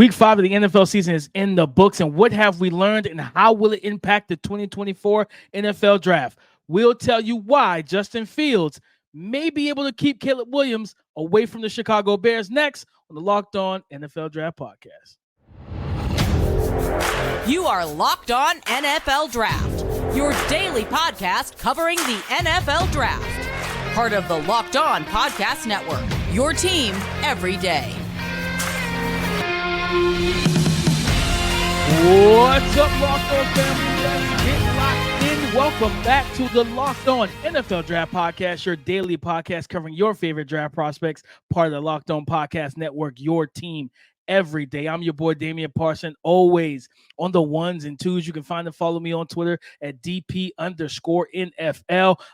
Week 5 of the NFL season is in the books, and what have we learned and how will it impact the 2024 NFL Draft? We'll tell you why Justin Fields may be able to keep Caleb Williams away from the Chicago Bears next on the Locked On NFL Draft Podcast. You are Locked On NFL Draft, your daily podcast covering the NFL Draft. Part of the Locked On Podcast Network, your team every day. What's up, Locked On family? Let's get locked in. Welcome back to the Locked On NFL Draft Podcast, your daily podcast covering your favorite draft prospects, part of the Locked On Podcast Network, your team every day. I'm your boy, Damian Parson, always on the ones and twos. You can find and follow me on Twitter at DP_NFL.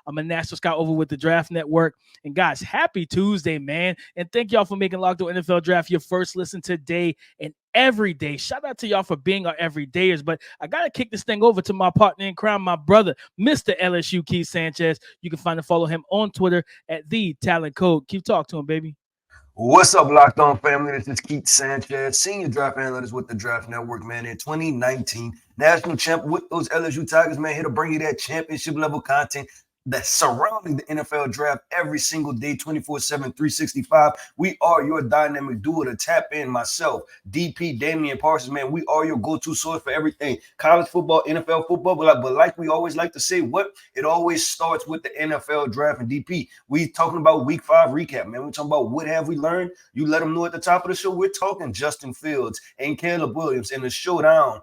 I'm a national scout over with the Draft Network. And guys, happy Tuesday, man. And thank y'all for making Locked On NFL Draft your first listen today and every day. Shout out to y'all for being our everydayers. But I got to kick this thing over to my partner in crime, my brother, Mr. LSU Keith Sanchez. You can find and follow him on Twitter at The Talent Code. Keep talking to him, baby. What's up, Locked On family? This is Keith Sanchez, senior draft analyst with the Draft Network, man. In 2019, national champ with those LSU Tigers, man, here to bring you that championship level content that's surrounding the NFL draft every single day, 24/7, 365. We are your dynamic duo to tap in. Myself, DP, Damian Parsons, man. We are your go-to source for everything college football, NFL football. But like we always like to say, it always starts with the NFL draft. And DP, we talking about Week 5 recap, man. We're talking about what have we learned. You let them know at the top of the show. We're talking Justin Fields and Caleb Williams in the showdown.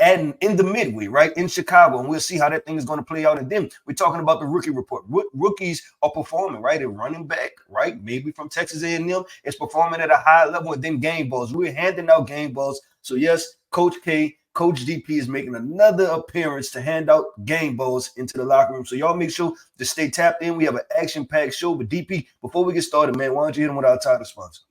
And in the midway, right, in Chicago, and we'll see how that thing is going to play out. And then we're talking about the rookie report. Rookies are performing, right? A running back, right, maybe from Texas A&M, is performing at a high level. And then game balls. We're handing out game balls. So, yes, Coach K, Coach DP is making another appearance to hand out game balls into the locker room. So, y'all make sure to stay tapped in. We have an action-packed show. But, DP, before we get started, man, why don't you hit them with our title sponsor?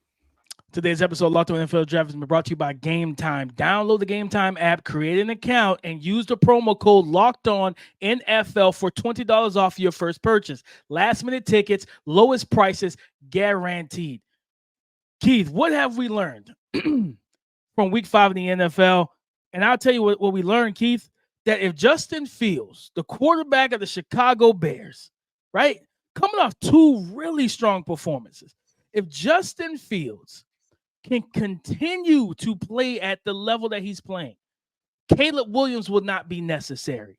Today's episode of Locked On NFL Draft has been brought to you by Game Time. Download the Game Time app, create an account, and use the promo code LOCKEDONNFL for $20 off your first purchase. Last-minute tickets, lowest prices, guaranteed. Keith, what have we learned from Week 5 in the NFL? And I'll tell you what we learned, Keith, that if Justin Fields, the quarterback of the Chicago Bears, right, coming off two really strong performances, if Justin Fields can continue to play at the level that he's playing, Caleb Williams will not be necessary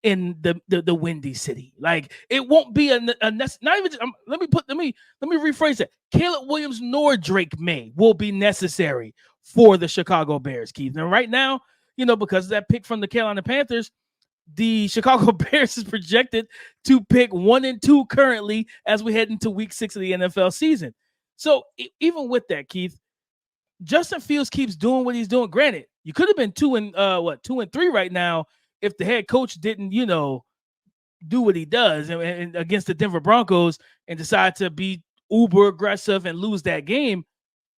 in the Windy City. Like, it won't be not even. Let me rephrase that. Caleb Williams nor Drake May will be necessary for the Chicago Bears, Keith. Now, right now, because of that pick from the Carolina Panthers, the Chicago Bears is projected to pick 1 and 2 currently as we head into Week 6 of the NFL season. So even with that, Keith, Justin Fields keeps doing what he's doing. Granted, you could have been 2 and 3 right now if the head coach didn't, do what he does and against the Denver Broncos and decide to be uber aggressive and lose that game.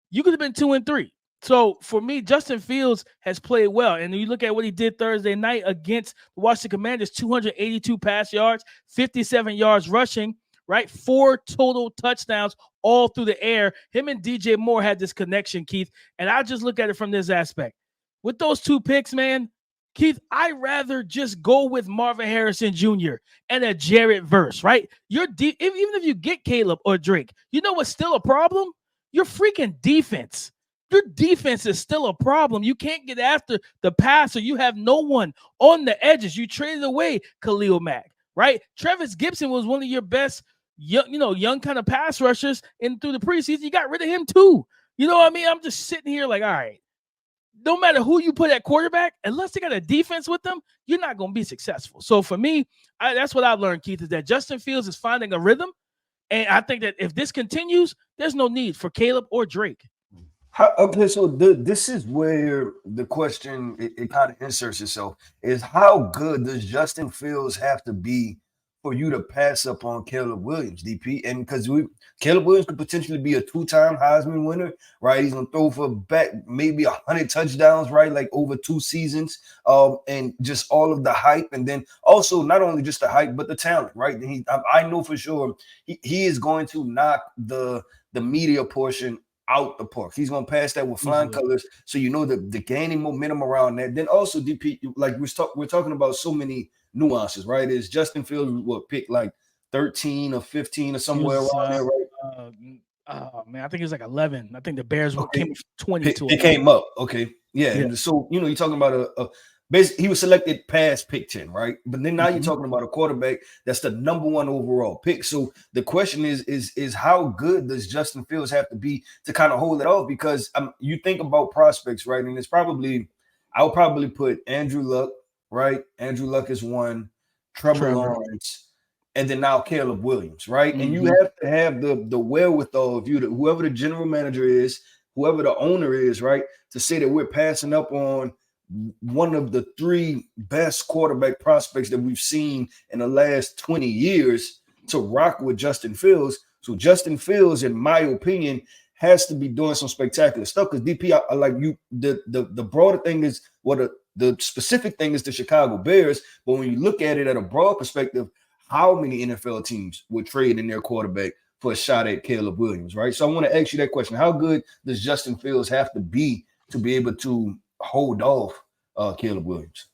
You could have been 2 and 3. So for me, Justin Fields has played well. And you look at what he did Thursday night against the Washington Commanders, 282 pass yards, 57 yards rushing, right? 4 total touchdowns all through the air. Him and DJ Moore had this connection, Keith. And I just look at it from this aspect. With those 2 picks, man, Keith, I'd rather just go with Marvin Harrison Jr. and a Jared Verse, right? Even if you get Caleb or Drake, you know what's still a problem? Your freaking defense. Your defense is still a problem. You can't get after the passer. You have no one on the edges. You traded away Khalil Mack, right? Travis Gibson was one of your best young kind of pass rushers through the preseason. You got rid of him too. You know what I mean? I'm just sitting here like, all right, no matter who you put at quarterback, unless they got a defense with them, you're not going to be successful. So for me, that's what I've learned, Keith, is that Justin Fields is finding a rhythm. And I think that if this continues, there's no need for Caleb or Drake. So this is where the question, it kind of inserts itself, is how good does Justin Fields have to be for you to pass up on Caleb Williams, DP? And because Caleb Williams could potentially be a 2-time Heisman winner, right? He's going to throw for maybe 100 touchdowns, right? Like over 2 seasons, and just all of the hype. And then also not only just the hype, but the talent, right? I know for sure he is going to knock the media portion out the park. He's going to pass that with flying colors. So you know the gaining momentum around that. Then also DP, like we're talking about so many nuances, right? Is Justin Fields pick like 13 or 15 or somewhere around there, right? Oh man, I think it was like 11. I think the Bears came 22. It came up. Okay. Yeah. And so, you know, you're talking about basically, he was selected past pick 10, right? But then now you're talking about a quarterback that's the number 1 overall pick. So the question is how good does Justin Fields have to be to kind of hold it off? Because you think about prospects, right? And I'll probably put Andrew Luck, right? Andrew Luck is 1, Trevor Lawrence, and then now Caleb Williams, right? And you have to have the wherewithal of whoever the general manager is, whoever the owner is, right, to say that we're passing up on one of the 3 best quarterback prospects that we've seen in the last 20 years to rock with Justin Fields. So Justin Fields, in my opinion, has to be doing some spectacular stuff because DP, I like you. The broader thing is the specific thing is the Chicago Bears. But when you look at it at a broad perspective, how many NFL teams would trade in their quarterback for a shot at Caleb Williams, right? So I want to ask you that question. How good does Justin Fields have to be able to hold off Caleb Williams?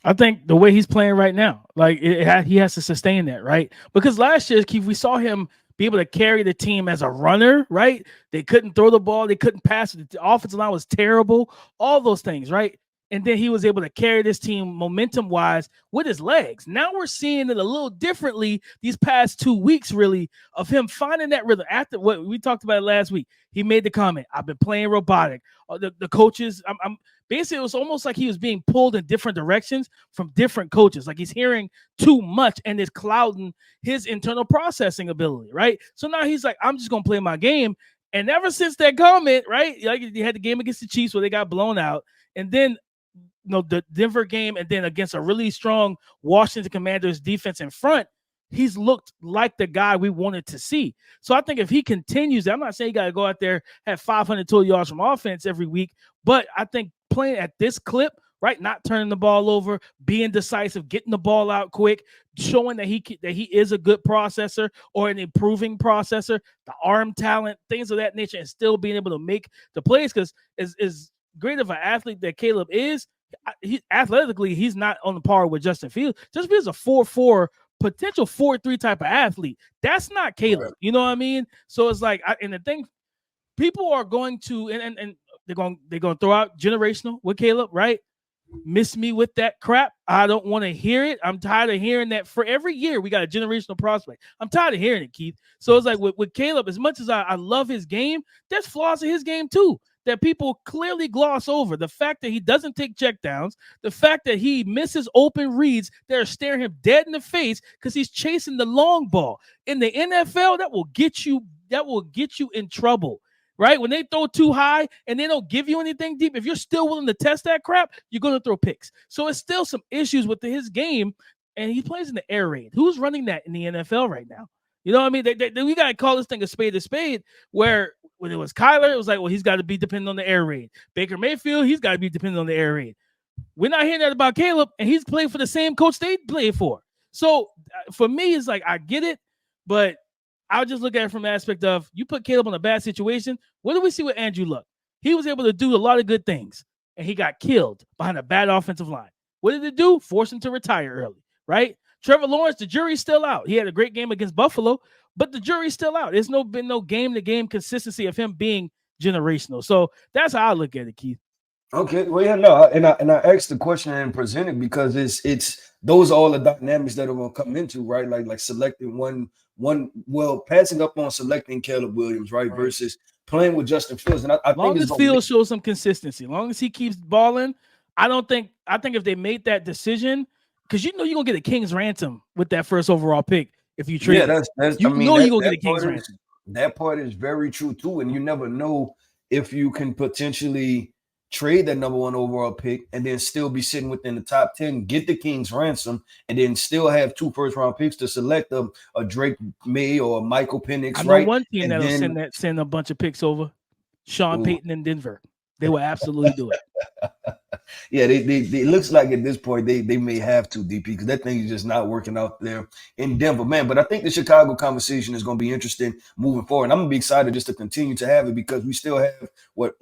I think the way he's playing right now, like he has to sustain that, right? Because last year, Keith, we saw him be able to carry the team as a runner, right? They couldn't throw the ball. They couldn't pass it. The offensive line was terrible. All those things, right? And then he was able to carry this team momentum-wise with his legs. Now we're seeing it a little differently these past 2 weeks, really, of him finding that rhythm. After what we talked about last week, he made the comment, I've been playing robotic. The coaches, I'm basically, it was almost like he was being pulled in different directions from different coaches. Like he's hearing too much and it's clouding his internal processing ability, right? So now he's like, I'm just going to play my game. And ever since that comment, right, like he had the game against the Chiefs where they got blown out. And then the Denver game, and then against a really strong Washington Commanders defense in front, he's looked like the guy we wanted to see. So I think if he continues, I'm not saying you got to go out there, have 500 total yards from offense every week, but I think playing at this clip, right, not turning the ball over, being decisive, getting the ball out quick, showing that he is a good processor or an improving processor, the arm talent, things of that nature, and still being able to make the plays. Because as great of an athlete that Caleb is, athletically, he's not on the par with Justin Fields. Justin Fields is a 4.4, potential 4.3 type of athlete. That's not Caleb. Right. You know what I mean? So it's like, and the thing, people are going to, and they're going to throw out generational with Caleb, right? Miss me with that crap. I don't want to hear it. I'm tired of hearing that. For every year we got a generational prospect. I'm tired of hearing it, Keith. So it's like with Caleb, as much as I love his game, there's flaws in his game too that people clearly gloss over. The fact that he doesn't take checkdowns, the fact that he misses open reads that are staring him dead in the face because he's chasing the long ball. In the NFL, that will get you in trouble. Right? When they throw too high and they don't give you anything deep, if you're still willing to test that crap, you're going to throw picks. So it's still some issues with his game, and he plays in the air raid. Who's running that in the NFL right now? You know what I mean? We got to call this thing a spade, where when it was Kyler, it was like, well, he's got to be dependent on the air raid. Baker Mayfield, he's got to be dependent on the air raid. We're not hearing that about Caleb, and he's playing for the same coach they played for. So for me, it's like, I get it, but I'll just look at it from the aspect of, you put Caleb in a bad situation. What do we see with Andrew Luck? He was able to do a lot of good things, and he got killed behind a bad offensive line. What did it do? Force him to retire early, right? Trevor Lawrence, the jury's still out. He had a great game against Buffalo, but the jury's still out. There's been no game-to-game consistency of him being generational. So that's how I look at it, Keith. Okay, well, yeah, no, and I asked the question and presented because it's those are all the dynamics that are going to come into, right? Like selecting passing up on selecting Caleb Williams, right, versus playing with Justin Fields. And I long think as Fields shows some consistency, long as he keeps balling, I think if they made that decision, because you're gonna get a king's ransom with that first overall pick if you trade. Yeah, you're gonna get a king's ransom. That part is very true too, and you never know if you can potentially trade that number 1 overall pick and then still be sitting within the top 10, get the king's ransom, and then still have 2 first-round picks to select a Drake May or a Michael Penix. I know one team that'll send a bunch of picks over. Sean Payton in Denver. They will absolutely do it. Yeah, they looks like at this point they may have to, DP, because that thing is just not working out there in Denver, man. But I think the Chicago conversation is going to be interesting moving forward. And I'm going to be excited just to continue to have it because we still have what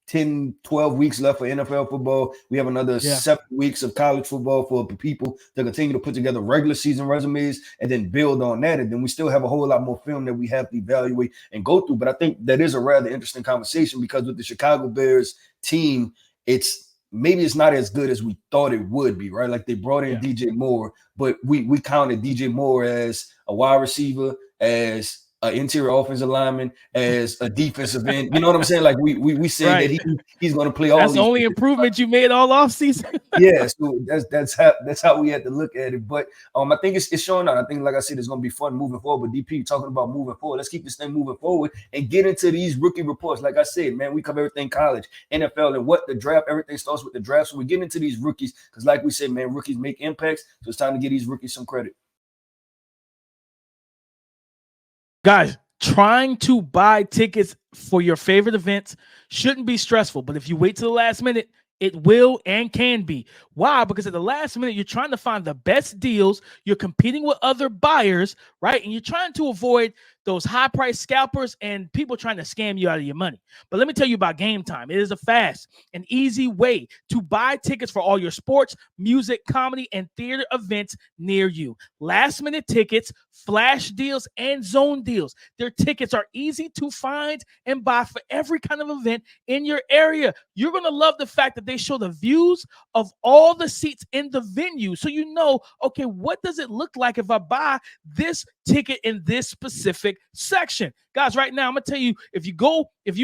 10, 12 weeks left for NFL football. We have another 7 weeks of college football for people to continue to put together regular season resumes and then build on that. And then we still have a whole lot more film that we have to evaluate and go through. But I think that is a rather interesting conversation because with the Chicago Bears team, maybe it's not as good as we thought it would be, right? Like they brought in DJ Moore, but we counted DJ Moore as a wide receiver, as an interior offensive lineman, as a defensive end. You know what I'm saying? Like we said that he's going to play all. That's the only improvement you made all offseason. Yeah, so that's how we had to look at it. But I think it's showing out. I think, like I said, it's going to be fun moving forward. But DP, talking about moving forward, let's keep this thing moving forward and get into these rookie reports. Like I said, man, we cover everything college, NFL, and what the draft. Everything starts with the draft. So we get into these rookies because, like we said, man, rookies make impacts. So it's time to give these rookies some credit. Guys, trying to buy tickets for your favorite events shouldn't be stressful, but if you wait to the last minute, it will and can be. Why? Because at the last minute, you're trying to find the best deals. You're competing with other buyers, right? And you're trying to avoid those high-priced scalpers and people trying to scam you out of your money. But let me tell you about Game Time. It is a fast and easy way to buy tickets for all your sports, music, comedy, and theater events near you. Last-minute tickets, flash deals, and zone deals. Their tickets are easy to find and buy for every kind of event in your area. You're going to love the fact that they show the views of all the seats in the venue. So you know, okay, what does it look like if I buy this ticket in this specific section? Guys, right now, I'm going to tell you, if you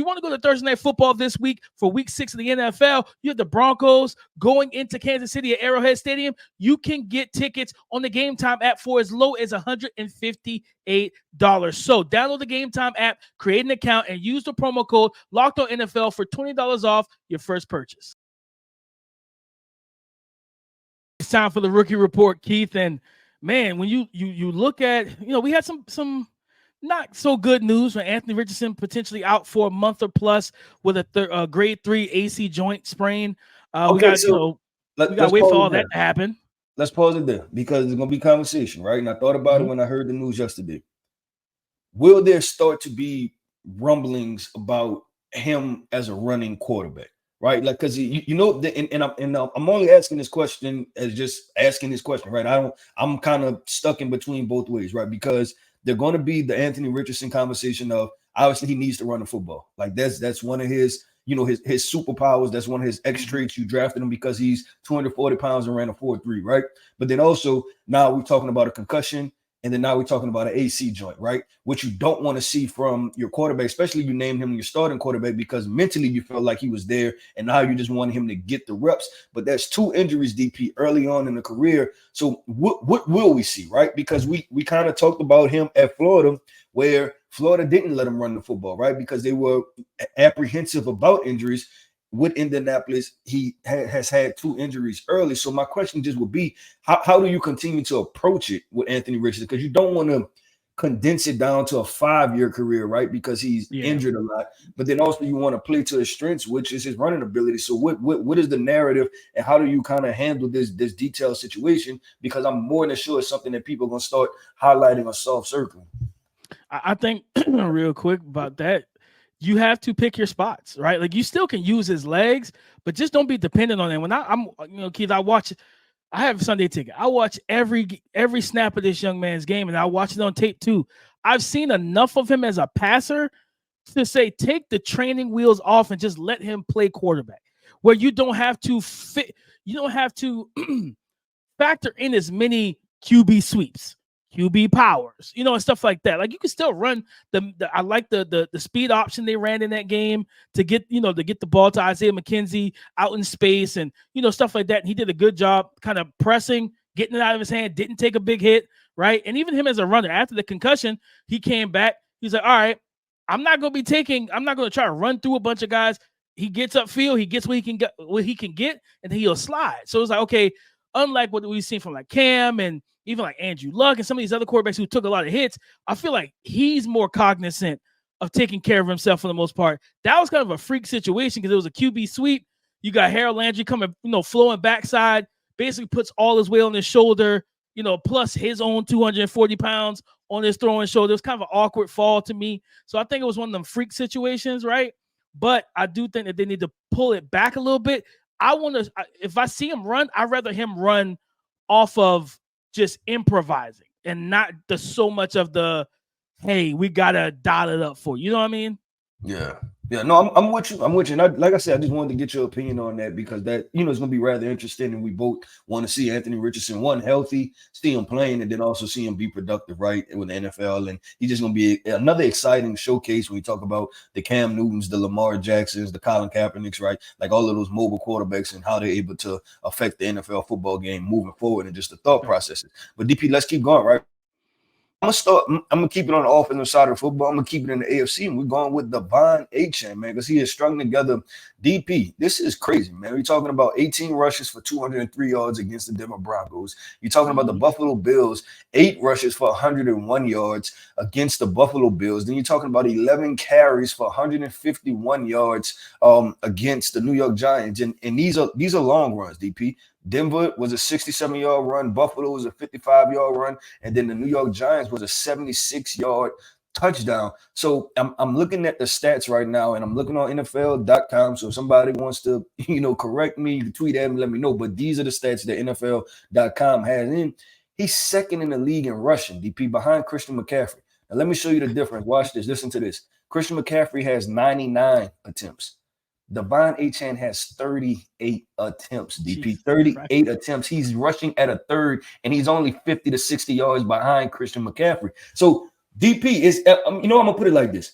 want to go to Thursday Night Football this week for week 6 of the NFL, you have the Broncos going into Kansas City at Arrowhead Stadium. You can get tickets on the Game Time app for as low as $158. So download the Game Time app, create an account, and use the promo code LOCKEDONNFL for $20 off your first purchase. It's time for the rookie report, Keith. And man, when you look at, we had some not so good news when Anthony Richardson potentially out for a month or plus with a grade 3 AC joint sprain. We got to wait for all that to happen. Let's pause it there because there's going to be conversation, right? And I thought about it when I heard the news yesterday. Will there start to be rumblings about him as a running quarterback? Right, like because I'm only asking this question as just asking this question, right? I'm kind of stuck in between both ways, right? Because they're going to be the Anthony Richardson conversation of obviously he needs to run the football, like that's one of his his superpowers. That's one of his X traits. You drafted him because he's 240 pounds and ran a 4.3, right? But then also now we're talking about a concussion. And then now we're talking about an AC joint, right? What you don't want to see from your quarterback, especially you named him your starting quarterback because mentally you felt like he was there and now you just want him to get the reps. But there's 2 injuries, DP, early on in the career. So what will we see, right? Because we kind of talked about him at Florida where Florida didn't let him run the football, right? Because they were apprehensive about injuries. With Indianapolis, he has had 2 injuries early. So my question just would be, how do you continue to approach it with Anthony Richardson? Because you don't want to condense it down to a 5-year career, right? Because he's injured a lot. But then also you want to play to his strengths, which is his running ability. So what is the narrative and how do you kind of handle this detailed situation? Because I'm more than sure it's something that people are going to start highlighting or soft circling. I think real quick about that, you have to pick your spots, right? Like you still can use his legs, but just don't be dependent on him. When I'm Keith, I have a Sunday ticket. I watch every snap of this young man's game, and I watch it on tape too. I've seen enough of him as a passer to say, take the training wheels off and just let him play quarterback, where you don't have to factor in as many QB sweeps, QB powers, and stuff like that. Like you can still run I like the speed option they ran in that game to get the ball to Isaiah McKenzie out in space and stuff like that. And he did a good job kind of pressing, getting it out of his hand, didn't take a big hit, right? And even him as a runner after the concussion, he came back. He's like, all right, I'm not going to try to run through a bunch of guys. He gets upfield, he gets what he can get, and then he'll slide. So it's like, okay, unlike what we've seen from like Cam and even like Andrew Luck and some of these other quarterbacks who took a lot of hits, I feel like he's more cognizant of taking care of himself for the most part. That was kind of a freak situation because it was a QB sweep. You got Harold Landry coming, flowing backside, basically puts all his weight on his shoulder, plus his own 240 pounds on his throwing shoulder. It was kind of an awkward fall to me. So I think it was one of them freak situations, right? But I do think that they need to pull it back a little bit. If I see him run, I'd rather him run off of just improvising and not so much of the, hey, we got to dial it up for you. You know what I mean? Yeah. No, I'm with you. And like I said, I just wanted to get your opinion on that because that, it's going to be rather interesting. And we both want to see Anthony Richardson, one, healthy, see him playing, and then also see him be productive, right, with the NFL. And he's just going to be another exciting showcase when we talk about the Cam Newtons, the Lamar Jacksons, the Colin Kaepernicks, right? Like all of those mobile quarterbacks and how they're able to affect the NFL football game moving forward and just the thought processes. But DP, let's keep going, right? I'm gonna keep it on the offensive side of football. I'm gonna keep it in the AFC, and we're going with Devon Achane, man, because he has strung together. DP, this is crazy, man. We're talking about 18 rushes for 203 yards against the Denver Broncos. You're talking about the Buffalo Bills, 8 rushes for 101 yards against the Buffalo Bills. Then you're talking about 11 carries for 151 yards against the New York Giants, and these are long runs, DP. Denver was a 67-yard run. Buffalo was a 55-yard run. And then the New York Giants was a 76-yard touchdown. So I'm looking at the stats right now, and I'm looking on NFL.com. So if somebody wants to, correct me, you can tweet at me, let me know. But these are the stats that NFL.com has in. He's second in the league in rushing, DP, behind Christian McCaffrey. Now, let me show you the difference. Watch this. Listen to this. Christian McCaffrey has 99 attempts. Devon Achane has 38 attempts, DP. 38 attempts. He's rushing at a third, and he's only 50 to 60 yards behind Christian McCaffrey. So, DP is, I'm going to put it like this.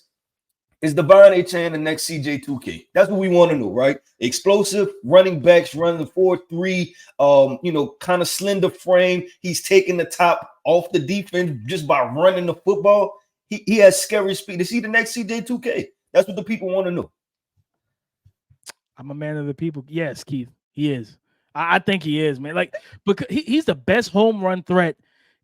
Is Devon Achane the next CJ2K? That's what we want to know, right? Explosive running backs, running the 4-3, kind of slender frame. He's taking the top off the defense just by running the football. He has scary speed. Is he the next CJ2K? That's what the people want to know. I'm a man of the people. Yes, Keith, he is. I think he is, man. Like, because he's the best home run threat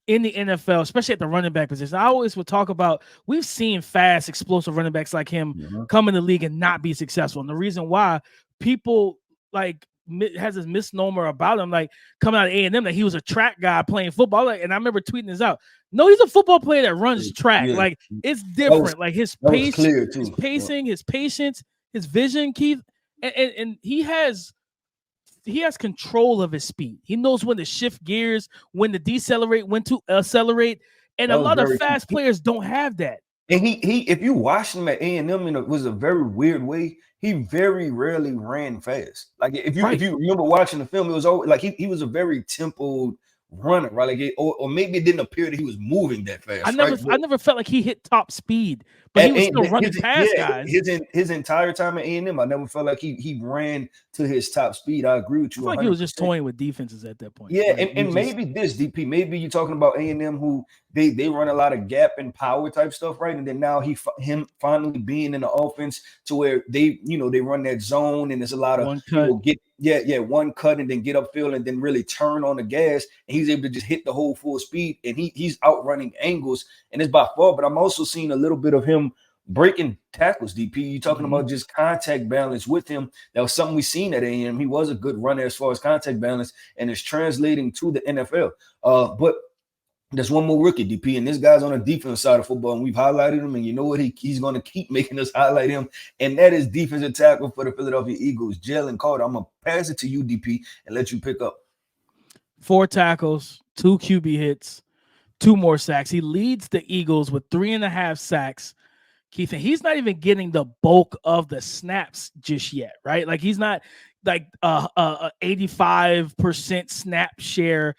in the NFL, especially at the running back position. I always would talk about, we've seen fast, explosive running backs like him come in the league and not be successful. And the reason why people has this misnomer about him, like coming out of A&M, that he was a track guy playing football. And I remember tweeting this out. No, he's a football player that runs track. Yeah. Like, it's different. Like his pace, his pacing, his patience, his vision, Keith. And he has control of his speed. He knows when to shift gears, when to decelerate, when to accelerate. And a lot of fast players don't have that. And he if you watch him at A&M, it was a very weird way. He very rarely ran fast. Like if you remember watching the film, it was always like he was a very tempoed runner, right? Like or maybe it didn't appear that he was moving that fast. I never felt like he hit top speed, but he was still running past guys. His entire time at A&M, I never felt like he ran to his top speed. I agree with you. I feel like he was just toying with defenses at that point. Yeah, and maybe this DP, maybe you're talking about A&M who they run a lot of gap and power type stuff, right? And then now him finally being in the offense to where they run that zone, and there's a lot of one cut and then get upfield and then really turn on the gas, and he's able to just hit the whole full speed, and he's outrunning angles, and it's by far. But I'm also seeing a little bit of him breaking tackles, DP. You're talking about just contact balance with him. That was something we seen at A&M. He was a good runner as far as contact balance, and it's translating to the NFL. But there's one more rookie, DP, and this guy's on the defensive side of football, and we've highlighted him, and you know what? He's going to keep making us highlight him, and that is defensive tackle for the Philadelphia Eagles, Jalen Carter. I'm going to pass it to you, DP, and let you pick up. 4 tackles, 2 QB hits, 2 more sacks. He leads the Eagles with 3.5 sacks. Keith, and he's not even getting the bulk of the snaps just yet, right? Like he's not like a 85% snap share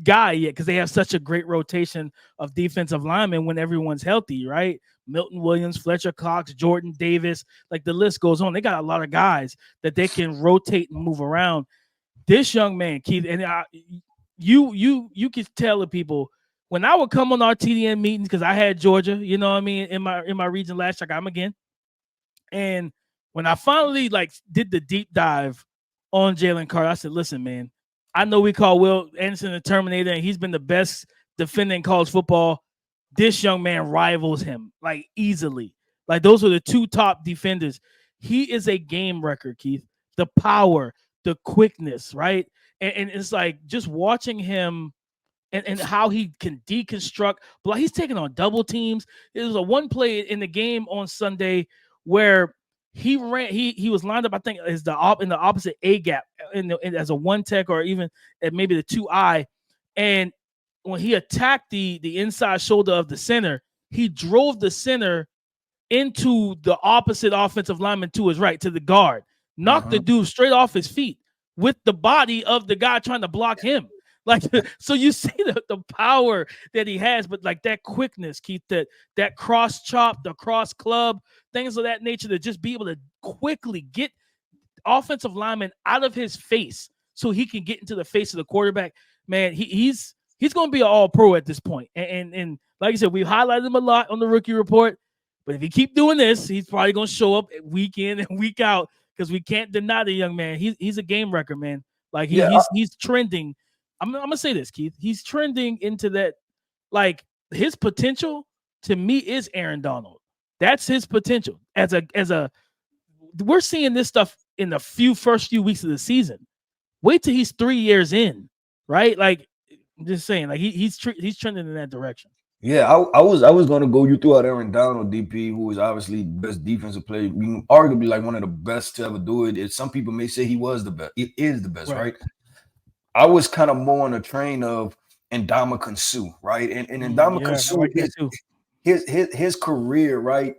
guy yet, because they have such a great rotation of defensive linemen when everyone's healthy, right? Milton Williams, Fletcher Cox, Jordan Davis, like the list goes on. They got a lot of guys that they can rotate and move around. This young man, Keith, and you can tell the people, when I would come on our TDN meetings, because I had Georgia, you know what I mean, in my region last year, I got him again. And when I finally did the deep dive on Jaylen Carter, I said, listen, man, I know we call Will Anderson the Terminator, and he's been the best defender in college football. This young man rivals him easily. Like those are the 2 top defenders. He is a game record, Keith. the power, the quickness, right? And it's like just watching him and how he can deconstruct. But he's taking on double teams. There was a one play in the game on Sunday where he was lined up, I think, as in the opposite A gap as a one tech or even at maybe the 2I. And when he attacked the inside shoulder of the center, he drove the center into the opposite offensive lineman to his right, to the guard, knocked the dude straight off his feet with the body of the guy trying to block him. Like, so you see the power that he has, but like that quickness, Keith, that cross chop, the cross club, things of that nature, to just be able to quickly get offensive linemen out of his face so he can get into the face of the quarterback. Man, he's going to be an all-pro at this point. And like I said, we've highlighted him a lot on the rookie report, but if he keep doing this, he's probably going to show up week in and week out, because we can't deny the young man. He's a game wrecker, man. Like he's trending. I'm gonna say this, Keith. He's trending into that. Like, his potential to me is Aaron Donald. That's his potential as a. We're seeing this stuff in the first few weeks of the season. Wait till he's 3 years in, right? Like, I'm just saying, like he's trending in that direction. Yeah, I was going to go. You threw out Aaron Donald, DP, who is obviously best defensive player, arguably like one of the best to ever do it. Some people may say he was the best. It is the best, right? I was kind of more on the train of Ndamukong Suh, right? And Ndamukong Suh, his career, right,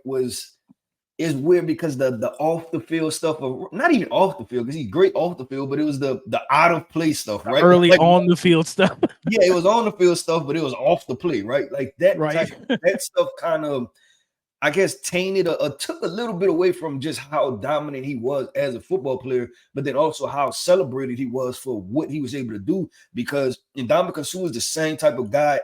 is weird because the off the field stuff, not even off the field, because he's great off the field, but it was the out of play stuff, right? Early on the field stuff. Yeah, it was on the field stuff, but it was off the play, right? Like that, right? That stuff kind of, I guess, tainted or took a little bit away from just how dominant he was as a football player, but then also how celebrated he was for what he was able to do. Because Ndamukong Suh is the same type of guy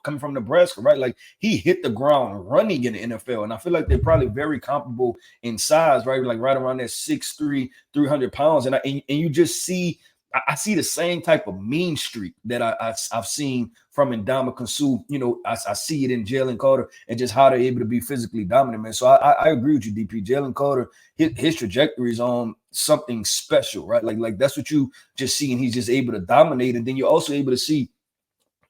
coming from Nebraska, right? Like, he hit the ground running in the NFL, and I feel like they're probably very comparable in size, right? Like right around that 6'3", 300 pounds, and you just see. I see the same type of mean streak that I've seen from Ndamukong Suh. You know, I see it in Jaylen Carter and just how they're able to be physically dominant, man. So I agree with you, DP. Jaylen Carter, his trajectory is on something special, right? Like that's what you just see, and he's just able to dominate. And then you're also able to see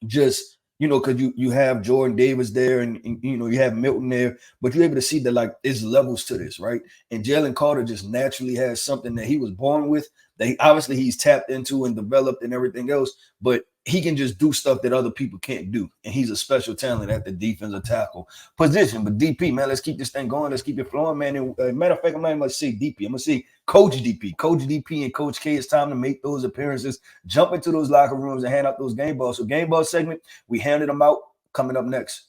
just, you know, because you have Jordan Davis there and you know, you have Milton there, but you're able to see that, like, there's levels to this, right? And Jaylen Carter just naturally has something that he was born with, that obviously he's tapped into and developed and everything else, but he can just do stuff that other people can't do. And he's a special talent at the defensive tackle position. But DP, man, let's keep this thing going. Let's keep it flowing, man. And matter of fact, I'm not even going to say DP. I'm going to say Coach DP. Coach DP and Coach K, it's time to make those appearances, jump into those locker rooms and hand out those game balls. So game ball segment, we handed them out. Coming up next.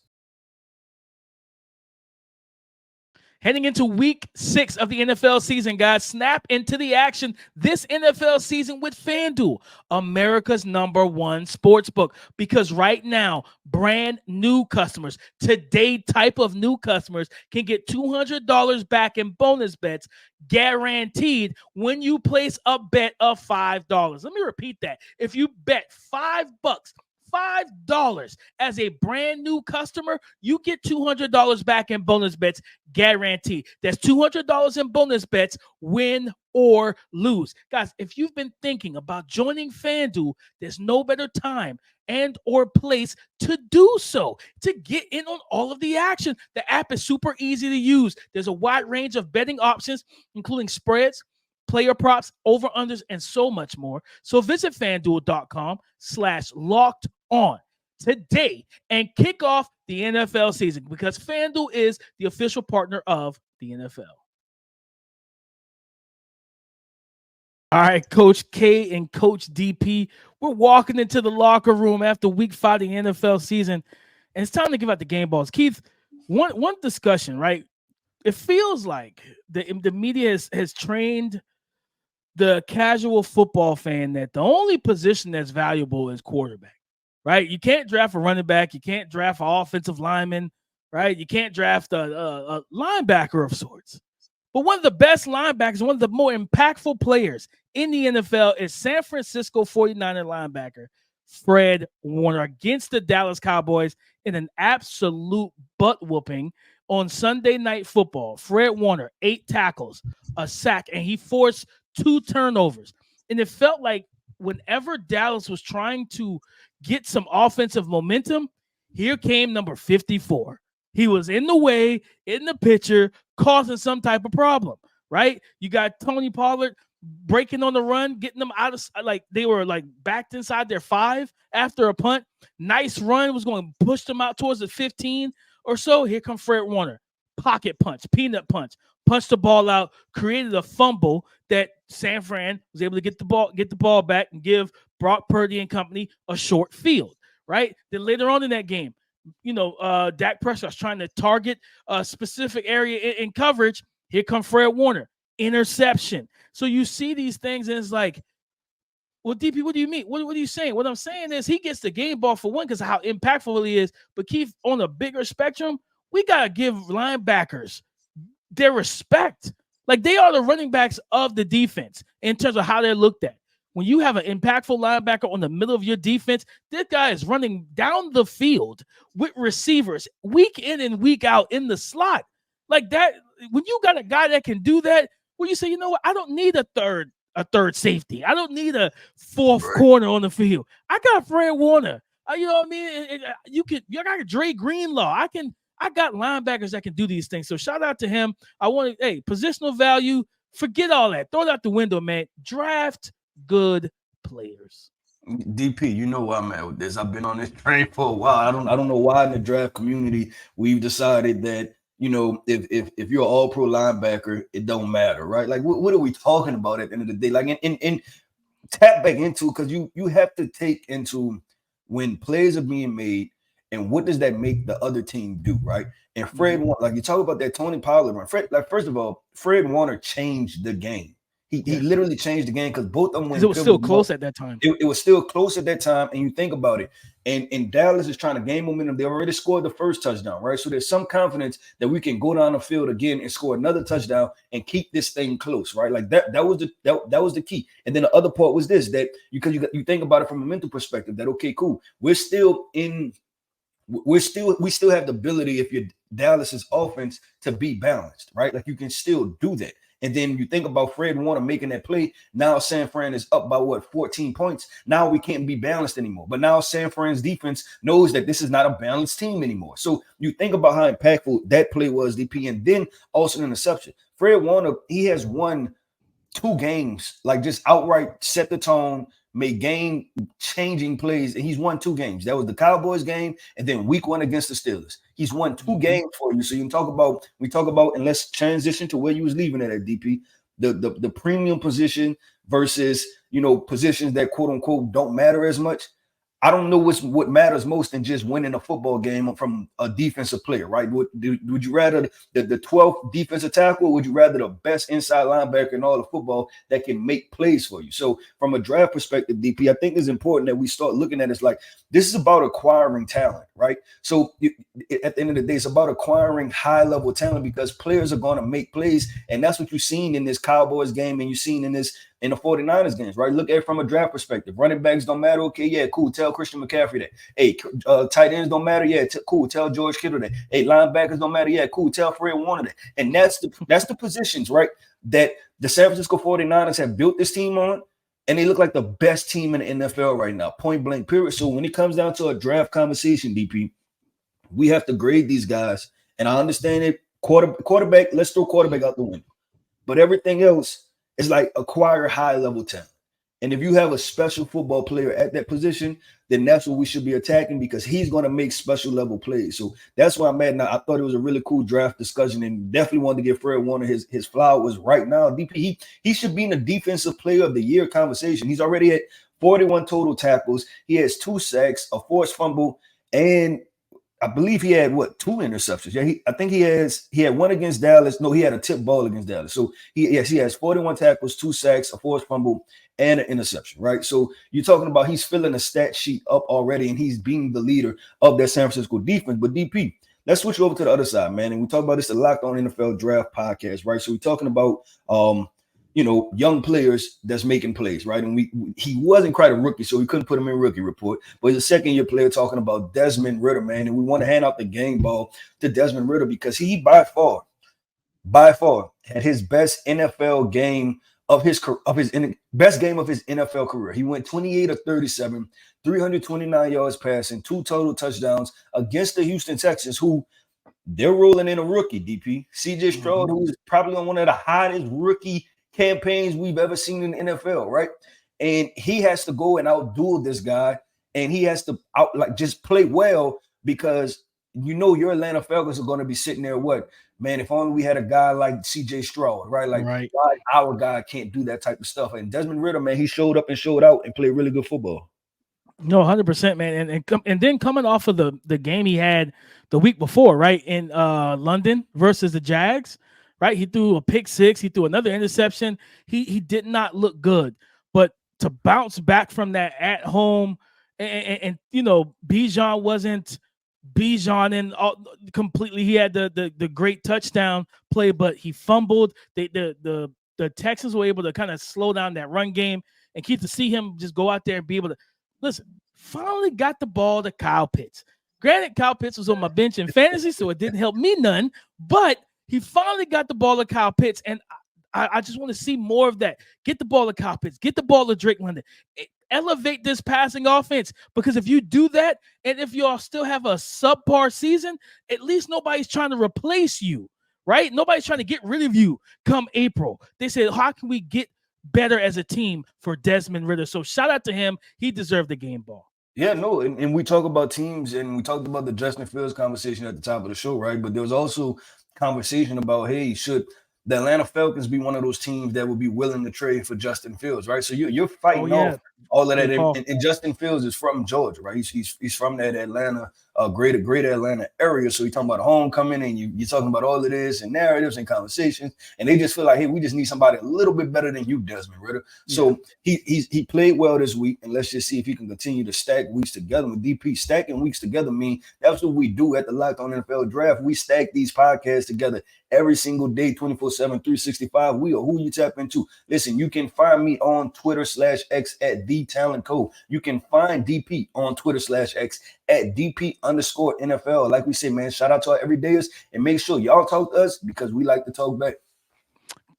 Heading into week 6 of the NFL season, guys, snap into the action this NFL season with FanDuel, America's #1 sportsbook. Because right now, brand new customers, today type of new customers, can get $200 back in bonus bets guaranteed when you place a bet of $5. Let me repeat that. If you bet $5, $5 as a brand new customer, you get $200 back in bonus bets guaranteed. That's $200 in bonus bets, win or lose. Guys, if you've been thinking about joining FanDuel, there's no better time and or place to do so, to get in on all of the action. The app is super easy to use. There's a wide range of betting options, including spreads, player props, over-unders, and so much more. So visit FanDuel.com/locked-on today and kick off the NFL season, because FanDuel is the official partner of the NFL. All right, Coach K and Coach DP, we're walking into the locker room after week 5 of the NFL season, and it's time to give out the game balls. Keith, one discussion, right? It feels like the media has trained the casual football fan that the only position that's valuable is quarterback, right? You can't draft a running back. You can't draft an offensive lineman, right? You can't draft a linebacker of sorts. But one of the best linebackers, one of the more impactful players in the NFL is San Francisco 49er linebacker Fred Warner against the Dallas Cowboys in an absolute butt whooping on Sunday Night Football. Fred Warner, 8 tackles, a sack, and he forced 2 turnovers. And it felt like whenever Dallas was trying to get some offensive momentum, here came number 54. He was in the way, in the picture, causing some type of problem, right? You got Tony Pollard breaking on the run, getting them out of, like, they were like backed inside their 5 after a punt. Nice run, was going to push them out towards the 15 or so. Here comes Fred Warner. Pocket punch, peanut punch, punched the ball out, created a fumble that San Fran was able to get the ball back and give Brock Purdy and company a short field, right? Then later on in that game, Dak Prescott's trying to target a specific area in coverage. Here comes Fred Warner, interception. So you see these things, and it's like, well, DP, what do you mean? What are you saying? What I'm saying is he gets the game ball for one because of how impactful he is. But Keith, on a bigger spectrum, we got to give linebackers their respect. Like, they are the running backs of the defense in terms of how they're looked at. When you have an impactful linebacker on the middle of your defense, this guy is running down the field with receivers week in and week out in the slot. Like that, when you got a guy that can do that, well, you say, you know what? I don't need a third safety. I don't need a 4th corner on the field. I got Fred Warner. You know what I mean? You got Dre Greenlaw. I got linebackers that can do these things. So shout out to him. Positional value, forget all that. Throw it out the window, man. Draft good players. DP, you know where I'm at with this. I've been on this train for a while. I don't know why in the draft community we've decided that, if you're an all-pro linebacker, it don't matter, right? Like, what are we talking about at the end of the day? Like, and tap back into, because you have to take into when plays are being made, and what does that make the other team do, right? And Fred, like you talk about that Tony Pollard run. First of all, Fred Warner changed the game. He literally changed the game because both of them went. It was still close at that time. It was still close at that time, and you think about it. And Dallas is trying to gain momentum. They already scored the first touchdown, right? So there's some confidence that we can go down the field again and score another touchdown and keep this thing close, right? Like that was the key. And then the other part was this, that you think about it from a mental perspective, that okay, cool, we still have the ability, if you're Dallas's offense, to be balanced, right? Like you can still do that. And then you think about Fred Warner making that play. Now San Fran is up by 14 points. Now we can't be balanced anymore. But now San Fran's defense knows that this is not a balanced team anymore. So you think about how impactful that play was, DP, and then also an interception. Fred Warner, he has won 2 games, like just outright set the tone, made game-changing plays, and he's won 2 games. That was the Cowboys game, and then week 1 against the Steelers. He's won 2 games for you. So you can we talk about, and let's transition to where you was leaving at DP, the premium position versus, positions that quote unquote don't matter as much. I don't know what matters most than just winning a football game from a defensive player, right? Would you rather the 12th defensive tackle, or would you rather the best inside linebacker in all of football that can make plays for you? So from a draft perspective, DP, I think it's important that we start looking at it like this is about acquiring talent, right? So at the end of the day, it's about acquiring high-level talent because players are going to make plays, and that's what you've seen in this Cowboys game and you've seen in the 49ers games, right? Look at it from a draft perspective. Running backs don't matter. Okay, yeah, cool. Tell Christian McCaffrey that. Hey, tight ends don't matter. Yeah, cool. Tell George Kittle that. Hey, linebackers don't matter. Yeah, cool. Tell Fred Warner that. And that's the positions, right, that the San Francisco 49ers have built this team on, and they look like the best team in the NFL right now, point blank, period. So when it comes down to a draft conversation, DP, we have to grade these guys. And I understand it. Quarterback, let's throw quarterback out the window. But everything else, it's like acquire high-level talent. And if you have a special football player at that position, then that's what we should be attacking because he's going to make special-level plays. So that's why I'm at now. I thought it was a really cool draft discussion and definitely wanted to give Fred Warner his flowers right now. DP, he should be in the Defensive Player of the Year conversation. He's already at 41 total tackles. He has 2 sacks, a forced fumble, and I believe he had 2 interceptions. Yeah, I think he had 1 against Dallas. No, he had a tip ball against Dallas. So he has 41 tackles, 2 sacks, a forced fumble, and an interception, right? So you're talking about he's filling the stat sheet up already, and he's being the leader of that San Francisco defense. But DP, let's switch over to the other side, man. And we talk about this, the Locked On NFL Draft podcast, right? So we're talking about young players that's making plays, right? And he wasn't quite a rookie, so we couldn't put him in rookie report. But he's a second-year player talking about Desmond Ridder, man. And we want to hand out the game ball to Desmond Ridder because he by far had his best NFL game best game of his NFL career. He went 28 of 37, 329 yards passing, 2 total touchdowns against the Houston Texans, who they're rolling in a rookie, DP. CJ Stroud, who is probably on one of the hottest rookie campaigns we've ever seen in the NFL, right? And he has to go and outduel this guy, and he has to just play well, because your Atlanta Falcons are going to be sitting there, man, if only we had a guy like CJ Stroud, right? Like, why our guy can't do that type of stuff. And Desmond Ridder, man, he showed up and showed out and played really good football. No, 100%, man. And then coming off of the game he had the week before, right, in London versus the Jags, right? He threw a pick six. He threw another interception. He did not look good. But to bounce back from that at home, and Bijan wasn't Bijan and completely. He had the great touchdown play, but he fumbled. The Texans were able to kind of slow down that run game and keep to see him just go out there and be able to listen. Finally got the ball to Kyle Pitts. Granted, Kyle Pitts was on my bench in fantasy, so it didn't help me none. But he finally got the ball to Kyle Pitts, and I just want to see more of that. Get the ball to Kyle Pitts. Get the ball to Drake London. Elevate this passing offense, because if you do that, and if y'all still have a subpar season, at least nobody's trying to replace you, right? Nobody's trying to get rid of you come April. They said, how can we get better as a team for Desmond Ridder? So shout out to him. He deserved the game ball. Yeah, no, and we talk about teams, and we talked about the Justin Fields conversation at the top of the show, right? But there was also conversation about, hey, should the Atlanta Falcons be one of those teams that would be willing to trade for Justin Fields, right? So you're fighting off all of that, and Justin Fields is from Georgia, right? He's from that Atlanta, greater Atlanta area. So you're talking about homecoming, and you're talking about all of this and narratives and conversations, and they just feel like, hey, we just need somebody a little bit better than you, Desmond Ridder. So he played well this week, and let's just see if he can continue to stack weeks together. With DP, stacking weeks together mean that's what we do at the Locked On NFL Draft. We stack these podcasts together every single day, 24/7, 365. We are who you tap into. Listen, you can find me on Twitter /X at TheTalentCode. You can find DP on Twitter /X at DP_NFL. Like we say, man, shout out to our everydayers, and make sure y'all talk to us, because we like to talk back.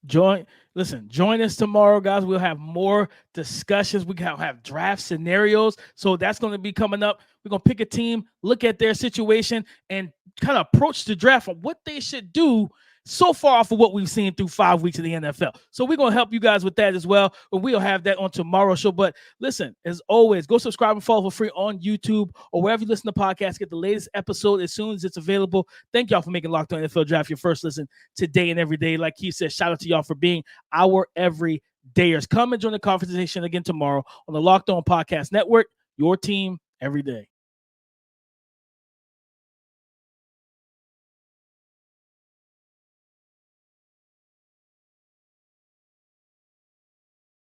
Join us tomorrow, guys. We'll have more discussions. We can have draft scenarios. So that's going to be coming up. We're going to pick a team, look at their situation, and kind of approach the draft on what they should do so far off of what we've seen through 5 weeks of the NFL. So we're going to help you guys with that as well. And we'll have that on tomorrow's show. But listen, as always, go subscribe and follow for free on YouTube or wherever you listen to podcasts. Get the latest episode as soon as it's available. Thank y'all for making Locked On NFL Draft your first listen today and every day. Like Keith said, shout out to y'all for being our everydayers. Come and join the conversation again tomorrow on the Locked On Podcast Network, your team every day.